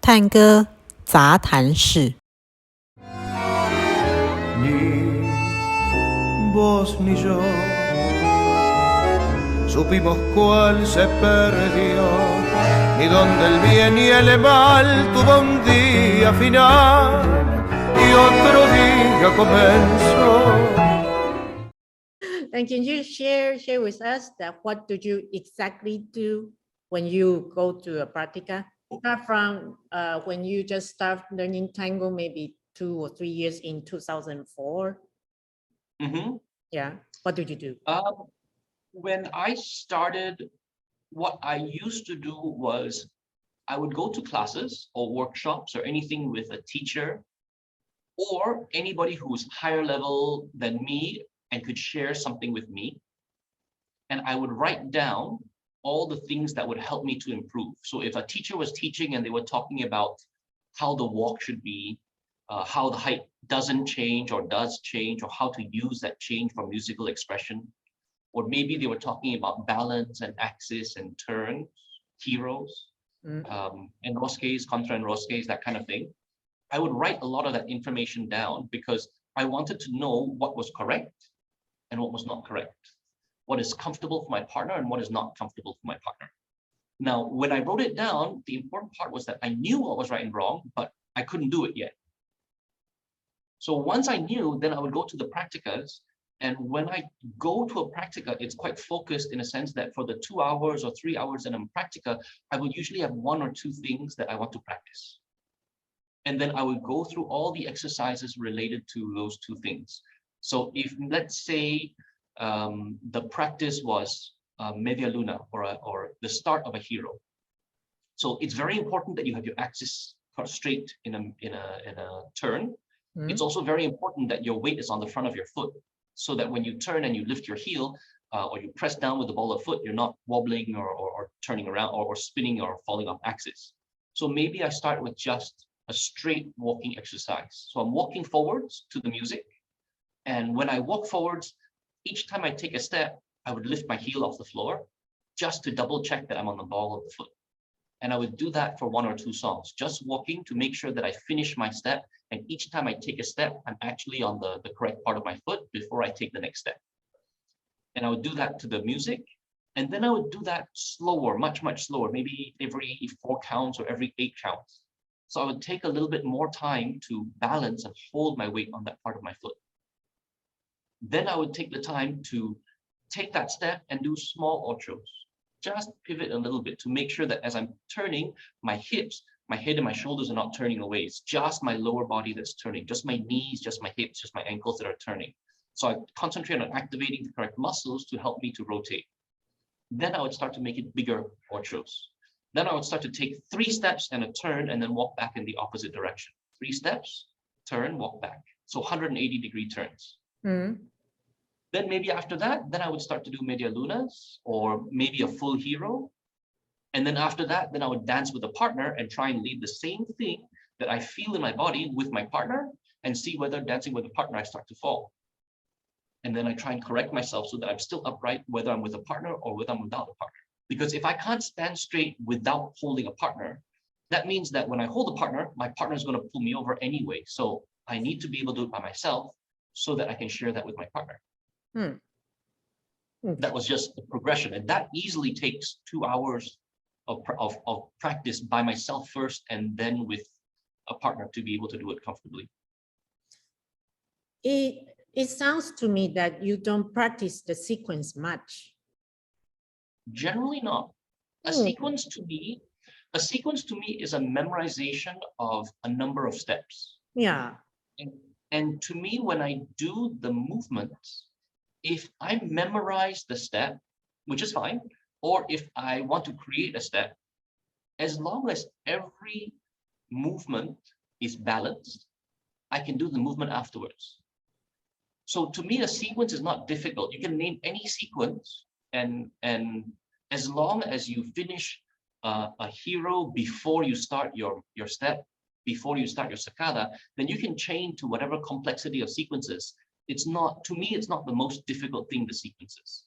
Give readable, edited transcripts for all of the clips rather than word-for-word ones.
探戈杂谈室。Ni vos ni yo supimos cuál se perdió, ni dónde el bien y el mal tuvo un día final y otro día comenzó. And can you share with us that what do you exactly do when you go to a practica? Start from when you just start learning tango, maybe 2 or 3 years in 2004. Mm-hmm. Yeah. What did you do? When I started, what I used to do was I would go to classes or workshops or anything with a teacher or anybody who's higher level than me and could share something with me. And I would write down all the things that would help me to improve. So if a teacher was teaching and they were talking about how the walk should be, how the height doesn't change or does change, or how to use that change for musical expression, or maybe they were talking about balance and axis and turn, heroes, enrosques, contra enrosques, that kind of thing. I would write a lot of that information down because I wanted to know what was correct and what was not correct, what is comfortable for my partner and what is not comfortable for my partner. Now, when I wrote it down, the important part was that I knew what was right and wrong, but I couldn't do it yet. So once I knew, then I would go to the practicas. And when I go to a practica, it's quite focused in a sense that for the 2 hours or 3 hours that I'm practica, I would usually have 1 or 2 things that I want to practice. And then I would go through all the exercises related to those 2 things. So if, let's say, the practice was media luna or the start of a hero. So it's very important that you have your axis straight in a turn. Mm-hmm. It's also very important that your weight is on the front of your foot, so that when you turn and you lift your heel or you press down with the ball of foot, you're not wobbling or turning around or spinning or falling off axis. So maybe I start with just a straight walking exercise. So I'm walking forwards to the music. And when I walk forwards, each time I take a step, I would lift my heel off the floor just to double check that I'm on the ball of the foot. And I would do that for 1 or 2 songs, just walking to make sure that I finish my step. And each time I take a step, I'm actually on the correct part of my foot before I take the next step. And I would do that to the music. And then I would do that slower, much, much slower, maybe every 4 counts or every 8 counts. So I would take a little bit more time to balance and hold my weight on that part of my foot. Then I would take the time to take that step and do small otros. Just pivot a little bit to make sure that as I'm turning, my hips, my head and my shoulders are not turning away. It's just my lower body that's turning, just my knees, just my hips, just my ankles that are turning. So I concentrate on activating the correct muscles to help me to rotate. Then I would start to make it bigger otros. Then I would start to take 3 steps and a turn and then walk back in the opposite direction. 3 steps, turn, walk back. So 180-degree turns. Mm-hmm. Then maybe after that, then I would start to do media lunas or maybe a full hero. And then after that, then I would dance with a partner and try and lead the same thing that I feel in my body with my partner and see whether dancing with a partner, I start to fall. And then I try and correct myself so that I'm still upright, whether I'm with a partner or whether I'm without a partner. Because if I can't stand straight without holding a partner, that means that when I hold a partner, my partner is going to pull me over anyway. So I need to be able to do it by myself so that I can share that with my partner. That was just the progression, and that easily takes 2 hours of practice by myself first, and then with a partner to be able to do it comfortably. It sounds to me that you don't practice the sequence much. Generally not. A sequence to me is a memorization of a number of steps. Yeah. And to me, when I do the movements, if I memorize the step, which is fine, or if I want to create a step, as long as every movement is balanced, I can do the movement afterwards. So to me, a sequence is not difficult. You can name any sequence, and as long as you finish a hero before you start your step, before you start your saccada, then you can chain to whatever complexity of sequences. It's not, to me, it's not the most difficult thing, the sequences.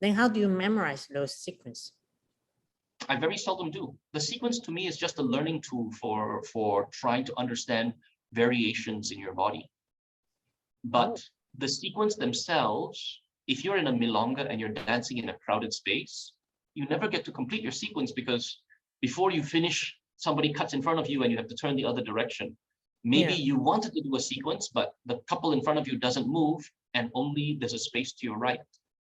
Then how do you memorize those sequences? I very seldom do. The sequence to me is just a learning tool for trying to understand variations in your body. But the sequence themselves, if you're in a milonga and you're dancing in a crowded space, you never get to complete your sequence, because before you finish, somebody cuts in front of you and you have to turn the other direction. Maybe you wanted to do a sequence, but the couple in front of you doesn't move and only there's a space to your right.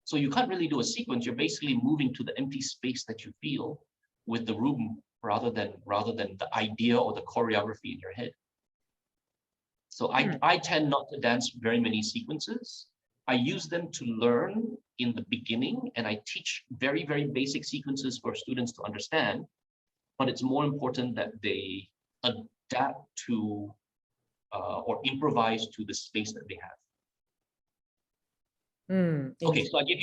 So you can't really do a sequence. You're basically moving to the empty space that you feel with the room rather than the idea or the choreography in your head. So I tend not to dance very many sequences. I use them to learn in the beginning, and I teach very, very basic sequences for students to understand. But it's more important that they adapt to or improvise to the space that they have. Okay, so I give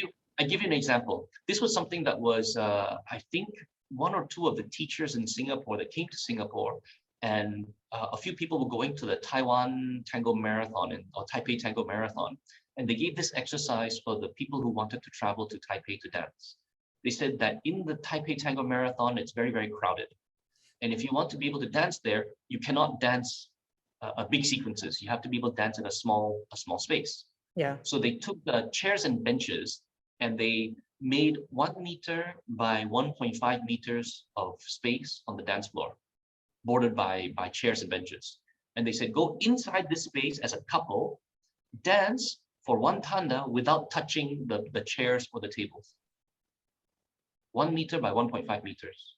you an example. This was something that was, I think, one or two of the teachers in Singapore that came to Singapore, and a few people were going to the Taiwan Tango Marathon or Taipei Tango Marathon, and they gave this exercise for the people who wanted to travel to Taipei to dance. They said that in the Taipei Tango Marathon, it's very, very crowded. And if you want to be able to dance there, you cannot dance big sequences. You have to be able to dance in a small space. Yeah. So they took the chairs and benches and they made 1 meter by 1.5 meters of space on the dance floor, bordered by chairs and benches. And they said, go inside this space as a couple, dance for 1 tanda without touching the chairs or the tables. 1 meter by 1.5 meters.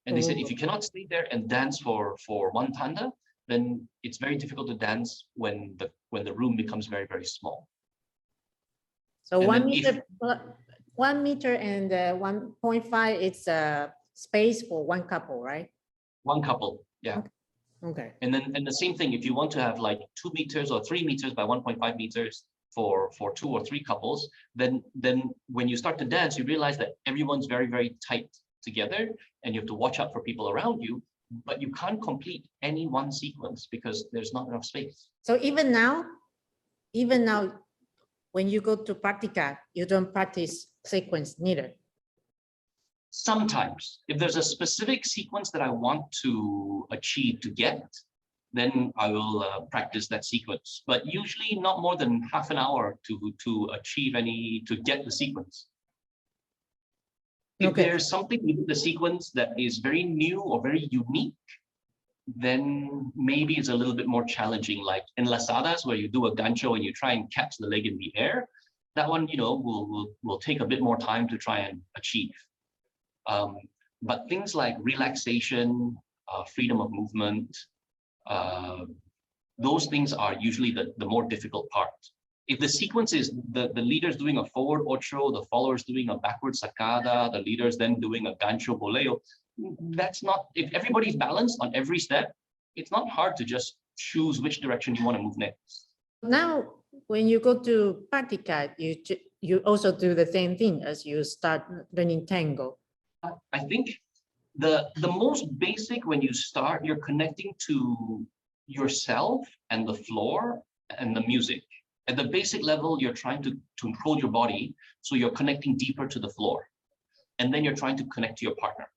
And they said, if you cannot stay there and dance for 1 tanda, then it's very difficult to dance when the room becomes very, very small. So 1 meter, 1 meter and 1.5, it's a space for 1 couple, right? 1 couple, yeah. Okay. And the same thing, if you want to have like 2 meters or 3 meters by 1.5 meters for 2 or 3 couples, then when you start to dance, you realize that everyone's very, very tight together and you have to watch out for people around you, but you can't complete any one sequence because there's not enough space. So even now, when you go to practica, you don't practice sequence neither? Sometimes, if there's a specific sequence that I want to achieve to get, then I will practice that sequence, but usually not more than half an hour to get the sequence. If there's something within the sequence that is very new or very unique, then maybe it's a little bit more challenging, like enlazadas, where you do a gancho and you try and catch the leg in the air. That one, will take a bit more time to try and achieve. But things like relaxation, freedom of movement, those things are usually the more difficult part. If the sequence is the leader's doing a forward ocho, the follower's doing a backward sacada, the leader's then doing a gancho boleo, that's not, if everybody's balanced on every step, it's not hard to just choose which direction you want to move next. Now, when you go to practica, you also do the same thing as you start learning tango. I think the most basic, when you start, you're connecting to yourself and the floor and the music. At the basic level, you're trying to control your body, so you're connecting deeper to the floor. And then you're trying to connect to your partner.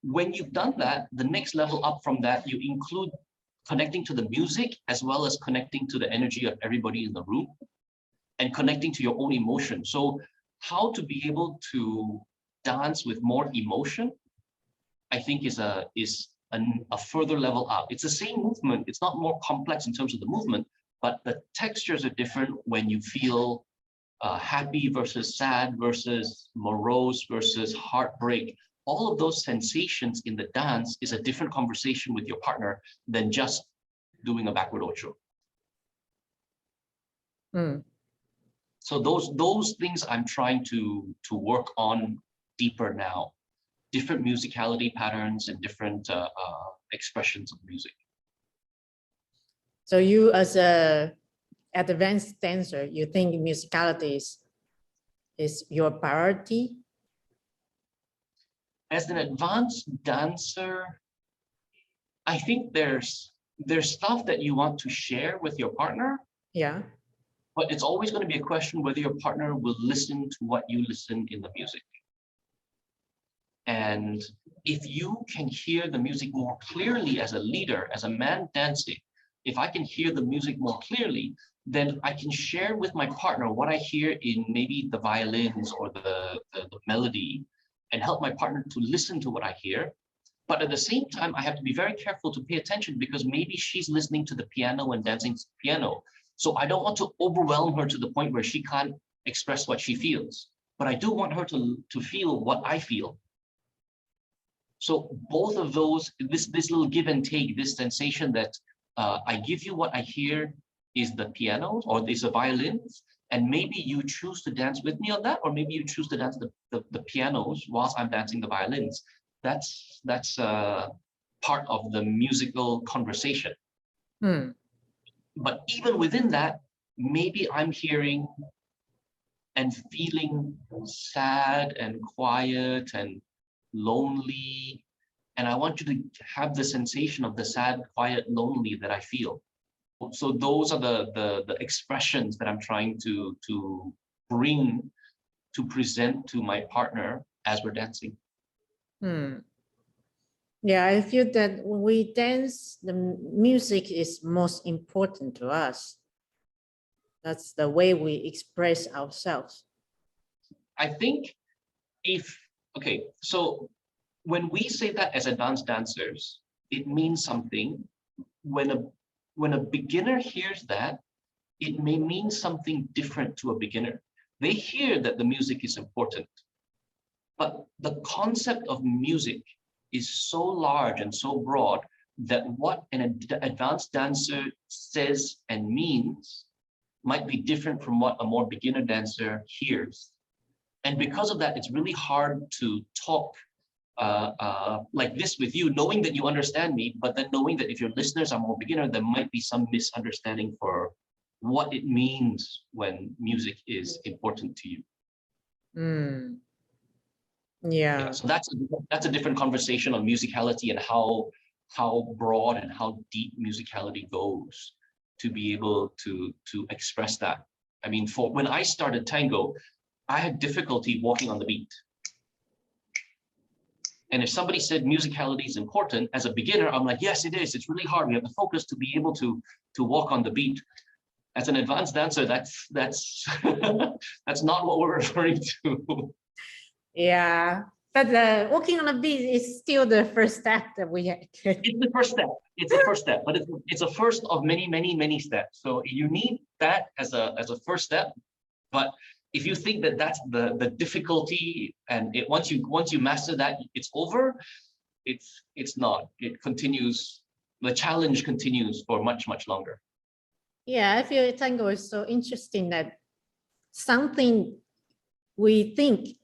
When you've done that, the next level up from that, you include connecting to the music as well as connecting to the energy of everybody in the room and connecting to your own emotion. So how to be able to dance with more emotion, I think is a further level up. It's the same movement. It's not more complex in terms of the movement, but the textures are different when you feel happy versus sad versus morose versus heartbreak. All of those sensations in the dance is a different conversation with your partner than just doing a backward ocho. So those things I'm trying to work on deeper now. Different musicality patterns and different expressions of music. So you, as a advanced dancer, you think musicality is your priority? As an advanced dancer, I think there's stuff that you want to share with your partner. Yeah. But it's always going to be a question whether your partner will listen to what you listen in the music. And if you can hear the music more clearly as a leader, as a man dancing, if I can hear the music more clearly, then I can share with my partner what I hear in maybe the violins or the melody, and help my partner to listen to what I hear. But at the same time, I have to be very careful to pay attention, because maybe she's listening to the piano and dancing to the piano. So I don't want to overwhelm her to the point where she can't express what she feels. But I do want her to feel what I feel. So both of those, this little give and take, this sensation that I give you what I hear is the piano or is the violins, and maybe you choose to dance with me on that, or maybe you choose to dance the pianos whilst I'm dancing the violins. That's part of the musical conversation. But even within that, maybe I'm hearing and feeling sad and quiet and lonely, and I want you to have the sensation of the sad, quiet, lonely that I feel. So those are the expressions that I'm trying to bring, to present to my partner as we're dancing. Yeah, I feel that when we dance, the music is most important to us. That's the way we express ourselves. I think so when we say that as advanced dancers, it means something. When a beginner hears that, it may mean something different to a beginner. They hear that the music is important, but the concept of music is so large and so broad that what an advanced dancer says and means might be different from what a more beginner dancer hears. And because of that, it's really hard to talk like this with you, knowing that you understand me, but then knowing that if your listeners are more beginner, there might be some misunderstanding for what it means when music is important to you. Yeah, so that's a different conversation on musicality and how broad and how deep musicality goes to be able to express that. I mean, when I started tango, I had difficulty walking on the beat. And if somebody said musicality is important, as a beginner, I'm like, yes, it is. It's really hard. We have to focus to be able to walk on the beat. As an advanced dancer, that's that's not what we're referring to. Yeah, but walking on a beat is still the first step that we have. It's the first step. It's the first step, but it's a first of many, many, many steps. So you need that as a first step. But if you think that that's the difficulty, and once you master that, it's over, it's not. It continues. The challenge continues for much, much longer. Yeah, I feel tango is so interesting that something we think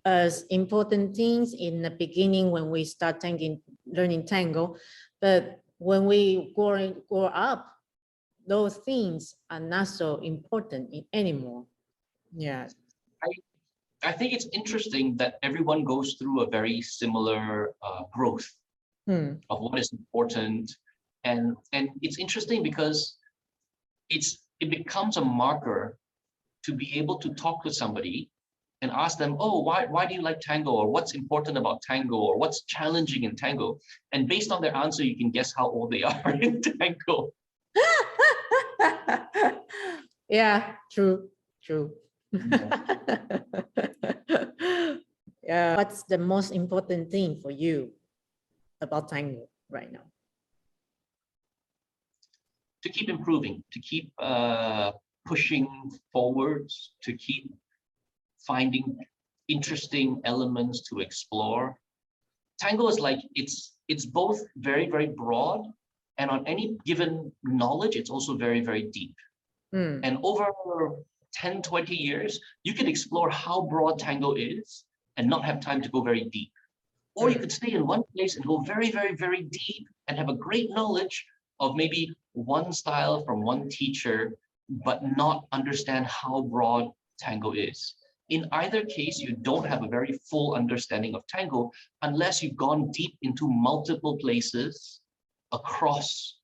as important things in the beginning when we start learning tango, but when we grow up, those things are not so important anymore. Yeah. I think it's interesting that everyone goes through a very similar growth of what is important, and it's interesting because it becomes a marker to be able to talk to somebody and ask them, oh, why do you like tango, or what's important about tango, or what's challenging in tango? And based on their answer, you can guess how old they are in tango. Yeah, true. Yeah. What's the most important thing for you about tango right now? To keep improving, to keep pushing forwards, to keep finding interesting elements to explore. Tango is like, it's both very, very broad, and on any given knowledge, it's also very, very deep. And over 10, 20 years, you can explore how broad tango is and not have time to go very deep. Or you could stay in one place and go very, very, very deep and have a great knowledge of maybe one style from one teacher, but not understand how broad tango is. In either case, you don't have a very full understanding of tango unless you've gone deep into multiple places across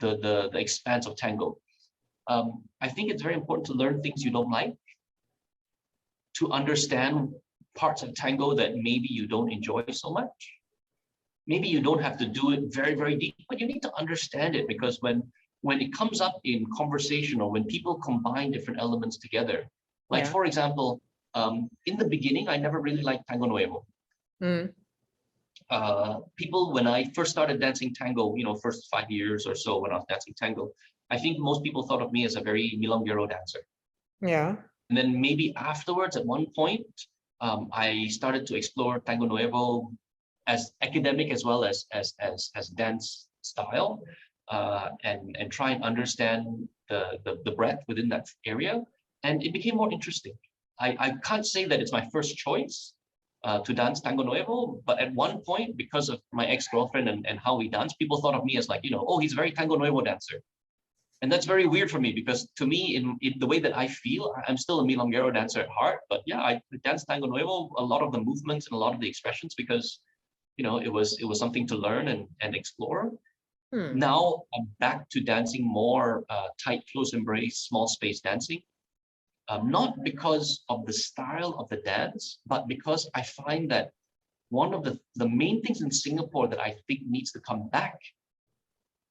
the expanse of tango. I think it's very important to learn things you don't like, to understand parts of tango that maybe you don't enjoy so much. Maybe you don't have to do it very, very deep, but you need to understand it, because when it comes up in conversation or when people combine different elements together, like for example, in the beginning, I never really liked tango nuevo. People, when I first started dancing tango, first 5 years or so when I was dancing tango, I think most people thought of me as a very milonguero dancer. Yeah. And then maybe afterwards, at one point, I started to explore tango nuevo as academic as well as dance style, and try and understand the breadth within that area. And it became more interesting. I can't say that it's my first choice to dance tango nuevo, but at one point, because of my ex-girlfriend and how we dance, people thought of me as like, oh, he's a very tango nuevo dancer. And that's very weird for me, because to me, in the way that I feel, I'm still a milonguero dancer at heart. But yeah, I dance tango nuevo, a lot of the movements and a lot of the expressions, because it was something to learn and explore. Now I'm back to dancing more tight, close embrace, small space dancing. Not because of the style of the dance, but because I find that one of the main things in Singapore that I think needs to come back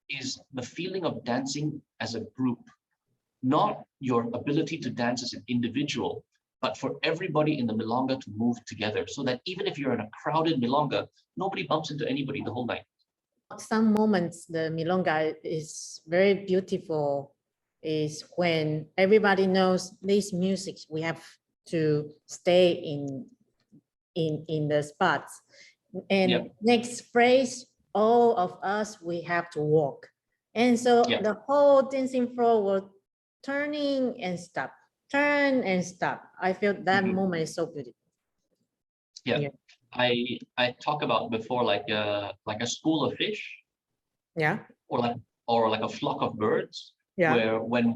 is the feeling of dancing as a group, not your ability to dance as an individual, but for everybody in the milonga to move together, so that even if you're in a crowded milonga, nobody bumps into anybody the whole night. Some moments the milonga is very beautiful is when everybody knows this music, we have to stay in the spots. And next phrase, all of us, we have to walk. And so the whole dancing floor will turning and stop, turn and stop. I feel that moment is so beautiful. Yeah. I talk about before like a school of fish. Yeah. Or like a flock of birds. Yeah. Where when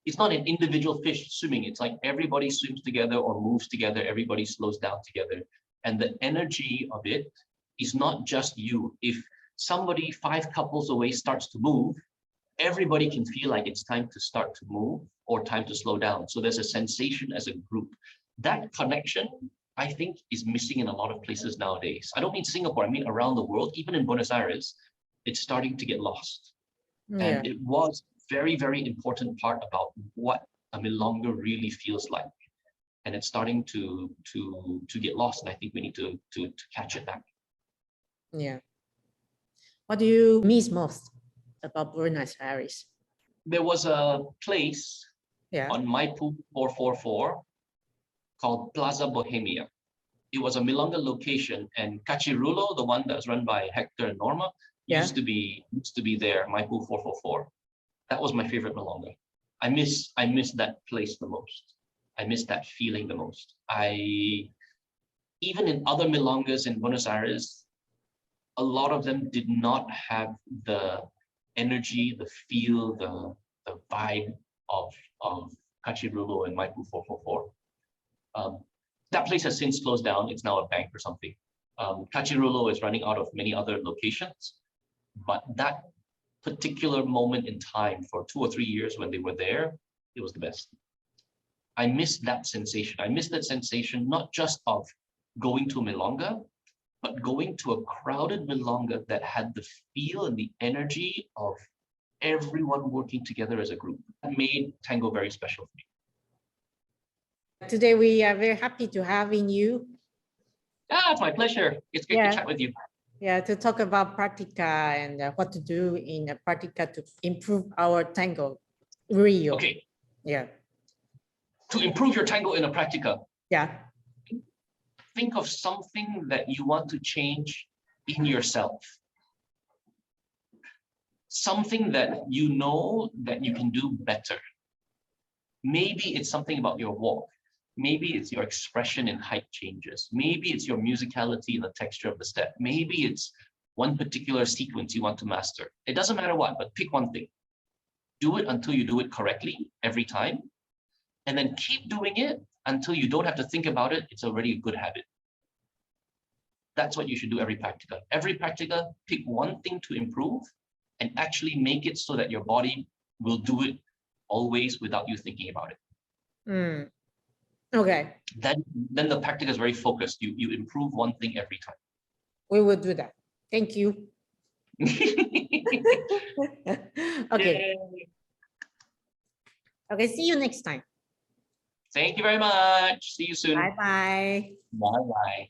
it's not an individual fish swimming, it's like everybody swims together or moves together, everybody slows down together. And the energy of it is not just you. If somebody 5 couples away starts to move, everybody can feel like it's time to start to move or time to slow down. So there's a sensation as a group. That connection, I think, is missing in a lot of places nowadays. I don't mean Singapore, I mean around the world. Even in Buenos Aires, it's starting to get lost. And it was very, very important part about what a milonga really feels like. And it's starting to get lost. And I think we need to catch it back. Yeah. What do you miss most about Buenos Aires? There was a place on Maipu 444 called Plaza Bohemia. It was a milonga location, and Cachirulo, the one that's run by Hector and Norma, used to be there, Maipu 444. That was my favorite milonga. I miss that place the most. I miss that feeling the most. Even in other milongas in Buenos Aires, a lot of them did not have the energy, the feel, the vibe of Cachirulo and Maipu 444. That place has since closed down. It's now a bank or something. Cachirulo is running out of many other locations, but that particular moment in time for 2 or 3 years when they were there, it was the best. I miss that sensation. I miss that sensation not just of going to a milonga, but going to a crowded milonga that had the feel and the energy of everyone working together as a group. That made tango very special for me. Today, we are very happy to having you. It's my pleasure. It's great to chat with you. Yeah, to talk about practica and what to do in practica to improve our tango Rio. Okay. Yeah. To improve your tango in a practica. Yeah. Think of something that you want to change in yourself. Something that you know that you can do better. Maybe it's something about your walk. Maybe it's your expression in height changes. Maybe it's your musicality and the texture of the step. Maybe it's one particular sequence you want to master. It doesn't matter what, but pick one thing. Do it until you do it correctly every time. And then keep doing it until you don't have to think about it. It's already a good habit. That's what you should do every practica. Every practica, pick one thing to improve and actually make it so that your body will do it always without you thinking about it. Okay. Then the practica is very focused. You improve one thing every time. We will do that. Thank you. Okay. Yay. Okay, see you next time. Thank you very much. See you soon. Bye-bye. Bye-bye.